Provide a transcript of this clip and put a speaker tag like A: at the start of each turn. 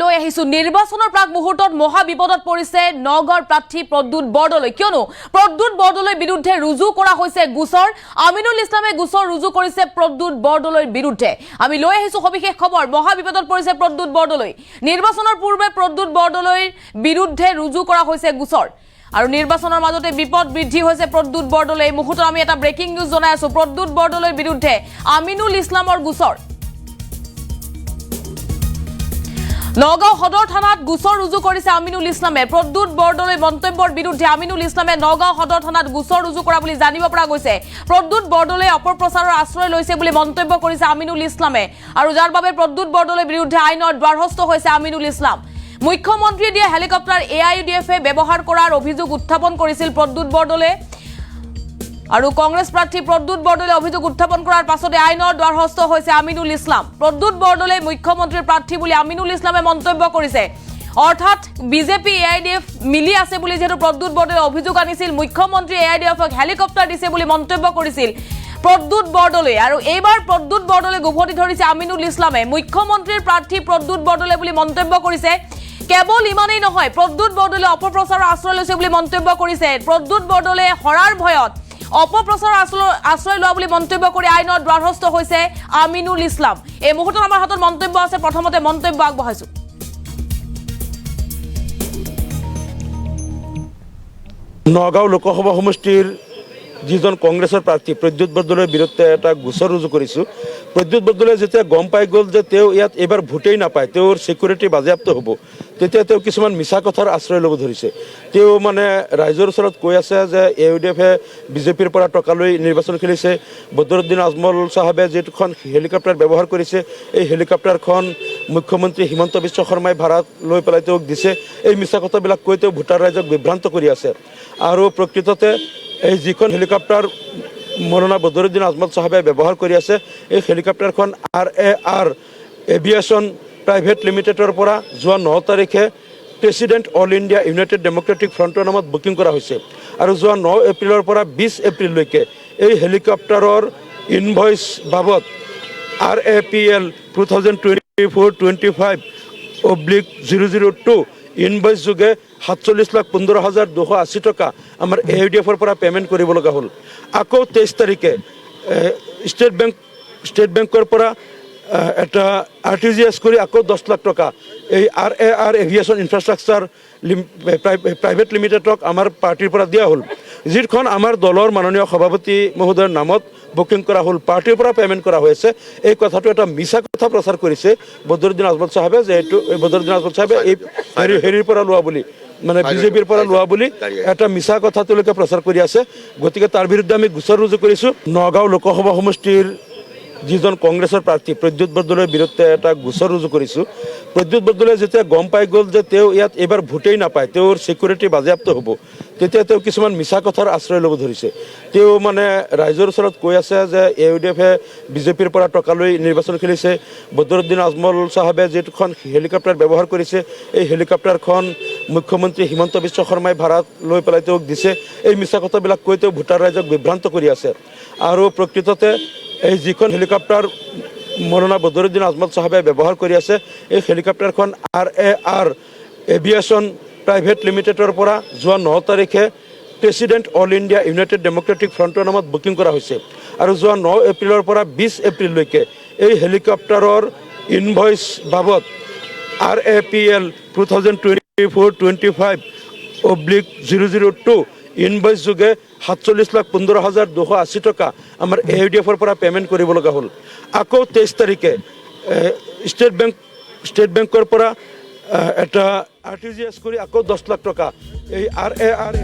A: লৈ আহিছো নিৰ্বাচনৰ প্ৰাক মুহূৰ্তত মহা বিপদত পৰিছে নগাঁৱৰ প্ৰাৰ্থী প্ৰদ্যুৎ বৰদলৈ কিয়নো প্ৰদ্যুৎ বৰদলৈৰ বিৰুদ্ধে ৰুজু কৰা হৈছে গোচৰ আমিনুল ইছলামে গোচৰ ৰুজু কৰিছে প্ৰদ্যুৎ বৰদলৈৰ বিৰুদ্ধে আমি লৈ আহিছো সবিশেষ খবৰ মহা বিপদত পৰিছে প্ৰদ্যুৎ বৰদলৈ নিৰ্বাচনৰ পূৰ্বে প্ৰদ্যুৎ বৰদলৈৰ বিৰুদ্ধে ৰুজু কৰা হৈছে গোচৰ আৰু নিৰ্বাচনৰ মাজতে বিপদ বৃদ্ধি হৈছে প্ৰদ্যুৎ বৰদলৈ এই মুহূৰ্তত আমি এটা ব্ৰেকিং নিউজ জনাই আছো প্ৰদ্যুৎ বৰদলৈৰ বিৰুদ্ধে আমিনুল ইছলামৰ গোচৰ নগাঁও সদৰ থানাত গোচৰ ৰুজু কৰিছে আমিনুল ইছলামে প্ৰদ্যুৎ বৰদলৈৰ মন্তব্যৰ বিৰুদ্ধে আমিনুল ইছলামে নগাঁও সদৰ থানাত গোচৰ ৰুজু কৰা বুলি জানিব পৰা গৈছে প্ৰদ্যুৎ বৰদলৈয়ে অপপ্ৰচাৰৰ আশ্ৰয় লৈছে বুলি মন্তব্য কৰিছে আমিনুল ইছলামে আৰু যাৰ বাবে প্ৰদ্যুৎ বৰদলৈৰ বিৰুদ্ধে আইনৰ দ্বাৰস্থ হৈছে আমিনুল ইছলাম মুখ্যমন্ত্ৰীয়ে দিয়া হেলিকপ্টাৰ এআইইউডিএফে ব্যৱহাৰ কৰাৰ অভিযোগ উত্থাপন কৰিছিল প্ৰদ্যুৎ বৰদলৈয়ে আৰু কংগ্ৰেছ প্ৰাৰ্থী প্ৰদ্যুৎ বৰদলৈয়ে অভিযোগ উত্থাপন কৰাৰ পাছতে আইনৰ দ্বাৰস্থ হৈছে আমিনুল ইছলাম প্ৰদ্যুৎ বৰদলৈয়ে মুখ্যমন্ত্ৰীৰ প্ৰাৰ্থী বুলি আমিনুল ইছলামে মন্তব্য কৰিছে অৰ্থাৎ বিজেপি এআইডিএফ মিলি আছে বুলি যেহেতু প্ৰদ্যুৎ বৰদলৈয়ে অভিযোগ আনিছিল মুখ্যমন্ত্ৰী এআইডিএফক হেলিকপ্টাৰ দিছে বুলি মন্তব্য কৰিছিল প্ৰদ্যুৎ বৰদলৈয়ে আৰু এইবাৰ প্ৰদ্যুৎ বৰদলৈক উভতি ধৰিছে আমিনুল ইছলামে মুখ্যমন্ত্ৰীৰ প্ৰাৰ্থী প্ৰদ্যুৎ বৰদলৈ বুলি মন্তব্য কৰিছে কেৱল ইমানেই নহয় প্ৰদ্যুৎ বৰদলৈয়ে অপপ্ৰচাৰৰ আশ্ৰয় লৈছে বুলি মন্তব্য কৰিছে প্ৰদ্যুৎ বৰদলৈয়ে হৰাৰ ভয়ত অপপ্ৰচাৰৰ আশ্ৰয় লোৱা বুলি মন্তব্য কৰি আইনৰ দ্বাৰস্থ হৈছে আমিনুল ইছলাম এই মুহূৰ্তত আমাৰ হাতত মন্তব্য আছে প্ৰথমতে মন্তব্য আগবঢ়াইছো
B: নগাঁও লোকসভা সমষ্টিৰ যিজন কংগ্ৰেছৰ প্ৰাৰ্থী প্ৰদ্যুৎ বৰদলৈৰ বিৰুদ্ধে এটা গোচৰ ৰুজু কৰিছোঁ প্ৰদ্যুৎ বৰদলৈয়ে যেতিয়া গম পাই গ'ল যে তেওঁ ইয়াত এইবাৰ ভোটেই নাপায় তেওঁৰ ছিকিউৰিটি বাজেয়াপ্ত হ'ব তেতিয়া তেওঁ কিছুমান মিছা কথাৰ আশ্ৰয় ল'ব ধৰিছে তেওঁ মানে ৰাইজৰ ওচৰত কৈ আছে যে ইউডিএফে বিজেপিৰ পৰা টকা লৈ নিৰ্বাচন খেলিছে বদৰুদ্দিন আজমল চাহাবে যিখন হেলিকপ্টাৰ ব্যৱহাৰ কৰিছে এই হেলিকপ্টাৰখন মুখ্যমন্ত্ৰী হিমন্ত বিশ্ব শৰ্মাই ভাড়া লৈ পেলাই তেওঁক দিছে এই মিছা কথাবিলাক কৈ তেওঁ ভোটাৰ ৰাইজক বিভ্ৰান্ত কৰি আছে আৰু প্ৰকৃততে এই যিখন হেলিকপ্টাৰ মৌলানা বদৰুদ্দিন আজমল চাহাবে ব্যৱহাৰ কৰি আছে এই হেলিকপ্টাৰখন RAR এভিয়েশ্যন প্ৰাইভেট লিমিটেডৰ পৰা যোৱা 9 তাৰিখে president All India United Democratic ফ্ৰণ্টৰ নামত বুকিং কৰা হৈছে আৰু যোৱা 9 এপ্ৰিলৰ পৰা 20 এপ্ৰিললৈকে এই হেলিকপ্টাৰৰ ইনভইচ বাবদ RAPL 2024-25/002 ইনভইচ যোগে 47,15,280 টকা আমাৰ এআইইউডিএফৰ পৰা পে'মেণ্ট কৰিব লগা হ'ল আকৌ 23 তাৰিখে ষ্টেট বেংকৰ পৰা এটা RTGS কৰি আকৌ 10 লাখ টকা এই RAR এভিয়েশ্যন ইনফ্ৰাষ্ট্ৰাকচাৰ প্ৰাইভেট লিমিটেডক আমাৰ পাৰ্টিৰ পৰা দিয়া হ'ল যিখন আমাৰ দলৰ মাননীয় সভাপতি মহোদয়ৰ নামত বুকিং কৰা হ'ল পাৰ্টিৰ পৰা পে'মেণ্ট কৰা হৈছে এই কথাটো এটা মিছা কথা প্ৰচাৰ কৰিছে বদৰুদ্দিন আজমল চাহাবে যে এইটো বদৰুদ্দিন আজমল চাহাবে এই হেৰিৰ পৰা লোৱা বুলি মানে বিজেপিৰ পৰা লোৱা বুলি এটা মিছা কথা তেওঁলোকে প্ৰচাৰ কৰি আছে গতিকে তাৰ বিৰুদ্ধে আমি গোচৰ ৰুজু কৰিছোঁ নগাঁও লোকসভা সমষ্টিৰ যিজন কংগ্ৰেছৰ প্ৰাৰ্থী প্ৰদ্যুৎ বৰদলৈৰ বিৰুদ্ধে এটা গোচৰ ৰুজু কৰিছোঁ প্ৰদ্যুৎ বৰদলৈয়ে যেতিয়া গম পাই গ'ল যে তেওঁ ইয়াত এইবাৰ ভোটেই নাপায় তেওঁৰ ছিকিউৰিটি বাজেয়াপ্ত হ'ব তেতিয়া তেওঁ কিছুমান মিছা কথাৰ আশ্ৰয় ল'ব ধৰিছে তেওঁ মানে ৰাইজৰ ওচৰত কৈ আছে যে ইউডিএফে বিজেপিৰ পৰা টকা লৈ নিৰ্বাচন খেলিছে বদৰুদ্দিন আজমল চাহাবে যিখন হেলিকপ্টাৰ ব্যৱহাৰ কৰিছে এই হেলিকপ্টাৰখন মুখ্যমন্ত্ৰী হিমন্ত বিশ্ব শৰ্মাই ভাড়া লৈ পেলাই তেওঁক দিছে এই মিছা কথাবিলাক কৈ তেওঁ ভোটাৰ ৰাইজক বিভ্ৰান্ত কৰি আছে আৰু প্ৰকৃততে এই যিখন হেলিকপ্টাৰ মৌলানা বদৰুদ্দিন আজমল চাহাবে ব্যৱহাৰ কৰি আছে এই হেলিকপ্টাৰখন RAR এভিয়েশ্যন প্ৰাইভেট লিমিটেডৰ পৰা যোৱা 9 তাৰিখে president All India United Democratic ফ্ৰণ্টৰ নামত বুকিং কৰা হৈছে আৰু যোৱা 9 এপ্ৰিলৰ পৰা 20 এপ্ৰিললৈকে এই হেলিকপ্টাৰৰ ইনভইচ বাবদ RAPL 2024-25/002 ইনভইচ যোগে 47,15,280 টকা আমাৰ এআইইউডিএফৰ পৰা পে'মেণ্ট কৰিব লগা হ'ল আকৌ 23 তাৰিখে ষ্টেট বেংকৰ পৰা এটা RTGS কৰি আকৌ 10 লাখ টকা এই RAR